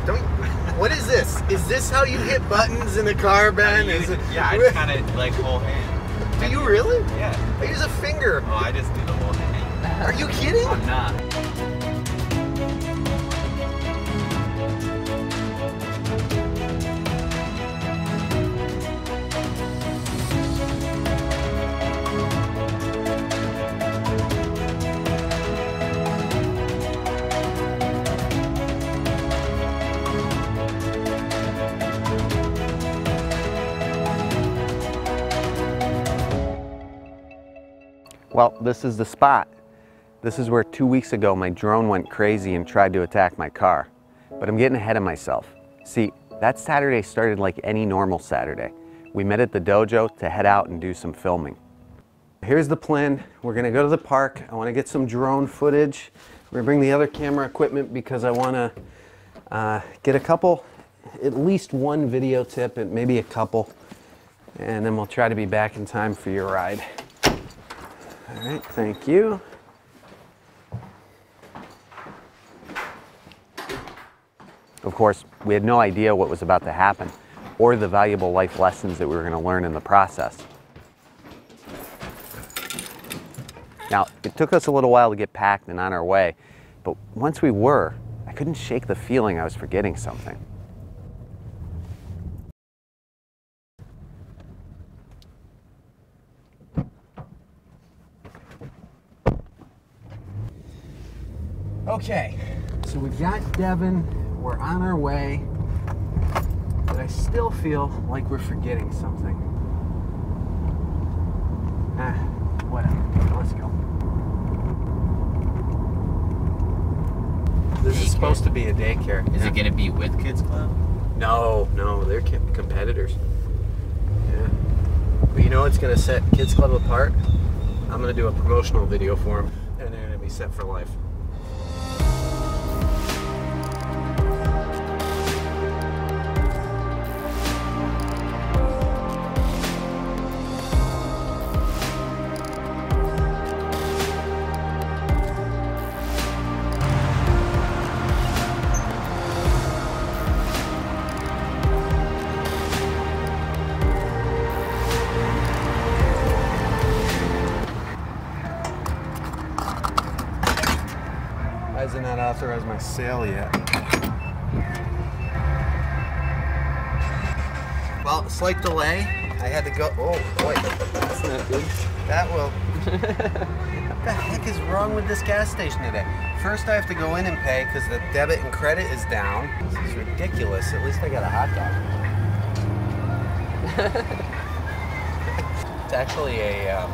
Don't. What is this? Is this how you hit buttons in a car, Ben? Yeah, I just kind of like whole hand. Do you really? Yeah. I use a finger. Oh, I just do the whole hand. Are you kidding? I'm not. Well, this is the spot. This is where 2 weeks ago my drone went crazy and tried to attack my car. But I'm getting ahead of myself. See, that Saturday started like any normal Saturday. We met at the dojo to head out and do some filming. Here's the plan. We're gonna go to the park. I wanna get some drone footage. We're gonna bring the other camera equipment because I wanna get a couple, at least one video tip and maybe a couple. And then we'll try to be back in time for your ride. All right, thank you. Of course, we had no idea what was about to happen or the valuable life lessons that we were going to learn in the process. Now, it took us a little while to get packed and on our way, but once we were, I couldn't shake the feeling I was forgetting something. Okay, so we've got Devin, we're on our way, but I still feel like we're forgetting something. Whatever, let's go. This is supposed to be a daycare. Is it gonna be with Kids Club? No, they're competitors. Yeah. But you know what's gonna set Kids Club apart? I'm gonna do a promotional video for them, and they're gonna be set for life. Hasn't not authorized my sale yet. Well, slight delay. I had to go. Oh boy, that's not good. That will. What the heck is wrong with this gas station today? First, I have to go in and pay because the debit and credit is down. This is ridiculous. At least I got a hot dog. It's actually a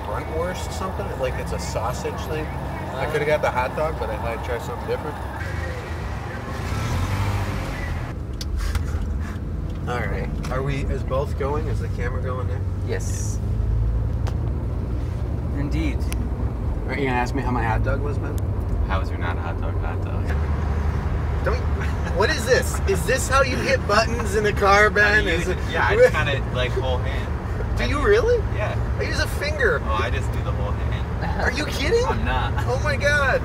Bruntwurst something. Like it's a sausage thing. I could have got the hot dog, but I thought I'd try something different. All right. Are we as both going? Is the camera going there? Yes. Indeed. Are you gonna ask me how my hot dog was, Ben? How is there not a hot dog? Don't. What is this? Is this how you hit buttons in a car, Ben? Yeah, I just kind of like whole hand. Do you really? Yeah. I use a finger. Oh, I just do the whole hand. Are you kidding? I'm not. Oh my God.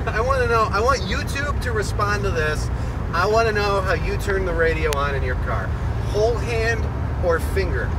I want to know. I want YouTube to respond to this. I want to know how you turn the radio on in your car. Whole hand or finger?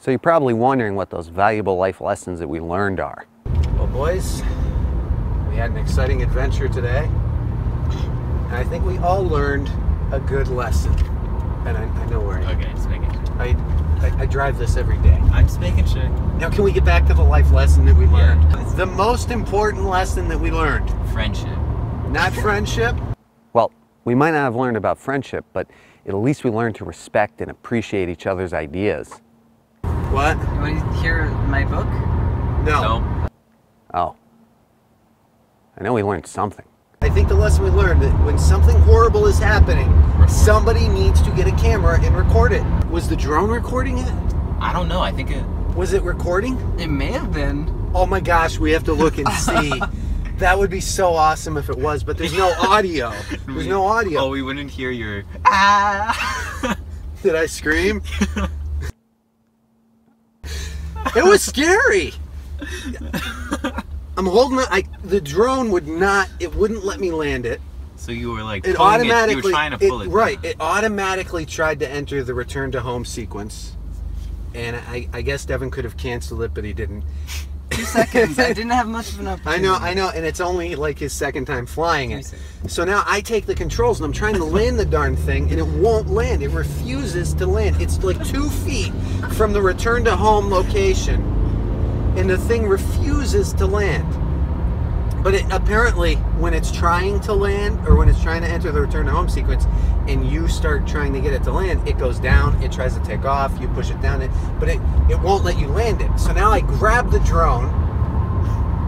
So you're probably wondering what those valuable life lessons that we learned are. Well, boys, we had an exciting adventure today. And I think we all learned a good lesson. And I know where Okay, just making sure. I drive this every day. I'm just making sure. Now, can we get back to the life lesson that we learned? Yeah. The most important lesson that we learned. Friendship. Not friendship. Well, we might not have learned about friendship, but at least we learned to respect and appreciate each other's ideas. What? You want to hear my book? No. So, Oh. I know we learned something. I think the lesson we learned that when something horrible is happening, somebody needs to get a camera and record it. Was the drone recording it? I don't know. I think it. Was it recording? It may have been. Oh my gosh, we have to look and see. That would be so awesome if it was, but there's no audio. There's no audio. Oh, we wouldn't hear your. Did I scream? It was scary. I'm holding it. The drone would not. It wouldn't let me land it. So you were like. It pulling automatically. you were trying to pull it. Right. down. It automatically tried to enter the return to home sequence, and I guess Devin could have canceled it, but he didn't. 2 seconds. I didn't have much of an opportunity. I know, and it's only like his second time flying it. 2 seconds. So now I take the controls and I'm trying to land the darn thing, and it won't land. It refuses to land. It's like 2 feet from the return to home location, and the thing refuses to land. But apparently, when it's trying to land, or when it's trying to enter the return to home sequence, and you start trying to get it to land, it goes down, it tries to take off, you push it down, but it won't let you land it. So now I grab the drone,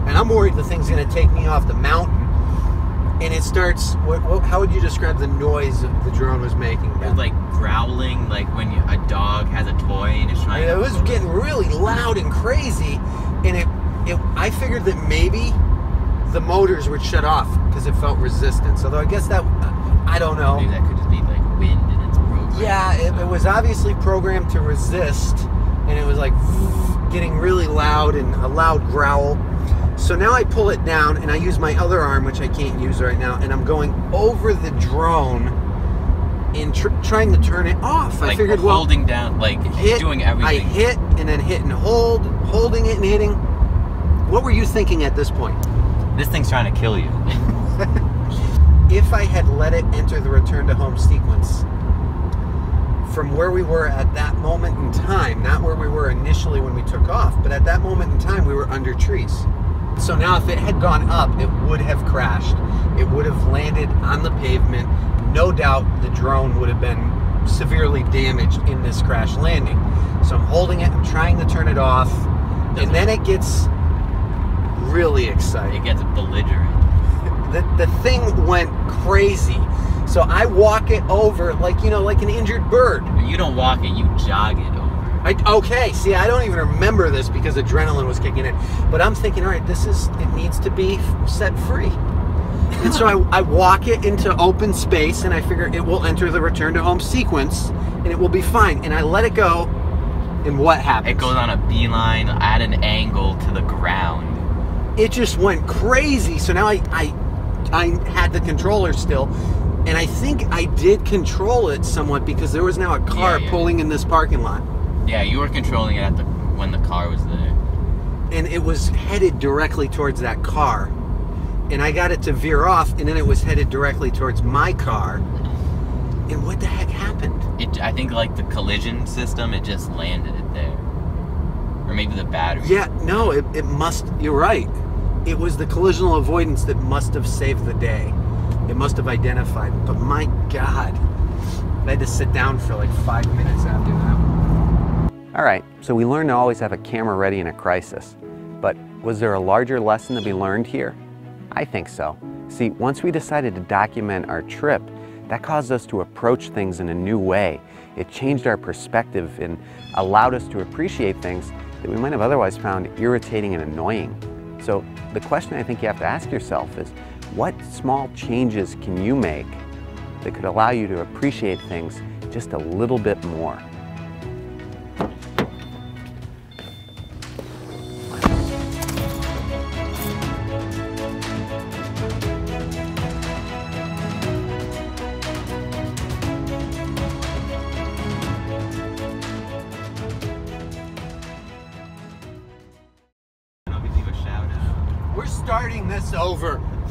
and I'm worried the thing's gonna take me off the mountain, and it starts, how would you describe the noise that the drone was making? It was like growling, like when a dog has a toy and it's trying. It was getting really loud and crazy, and I figured that maybe the motors would shut off because it felt resistance. Although I guess that, I don't know. Maybe that could just be like wind and it's programmed. Yeah, it was obviously programmed to resist, and it was like getting really loud and a loud growl. So now I pull it down and I use my other arm, which I can't use right now, and I'm going over the drone and trying to turn it off. Like I figured, holding down, like doing everything. I hit and then hit and hold, holding it and hitting. What were you thinking at this point? This thing's trying to kill you. If I had let it enter the return to home sequence from where we were at that moment in time, not where we were initially when we took off, but at that moment in time we were under trees. So now if it had gone up, it would have crashed. It would have landed on the pavement. No doubt the drone would have been severely damaged in this crash landing. So I'm holding it, I'm trying to turn it off, and then it gets really exciting. It gets belligerent. The thing went crazy. So I walk it over like, you know, like an injured bird. You don't walk it, you jog it over. Okay, see, I don't even remember this because adrenaline was kicking in. But I'm thinking, all right, it needs to be set free. And so I walk it into open space, and I figure it will enter the return to home sequence, and it will be fine. And I let it go, and what happens? It goes on a beeline at an angle to the ground. It just went crazy. So now I had the controller still, and I think I did control it somewhat because there was now a car pulling in this parking lot. Yeah, you were controlling it when the car was there. And it was headed directly towards that car. And I got it to veer off, and then it was headed directly towards my car. And what the heck happened? I think like the collision system, it just landed it there. Or maybe the battery. Yeah, no, it must, you're right. It was the collisional avoidance that must have saved the day. It must have identified it. But my God, I had to sit down for like 5 minutes after that. All right, so we learned to always have a camera ready in a crisis. But was there a larger lesson to be learned here? I think so. See, once we decided to document our trip, that caused us to approach things in a new way. It changed our perspective and allowed us to appreciate things that we might have otherwise found irritating and annoying. So the question I think you have to ask yourself is, what small changes can you make that could allow you to appreciate things just a little bit more? shout out. We're starting this over.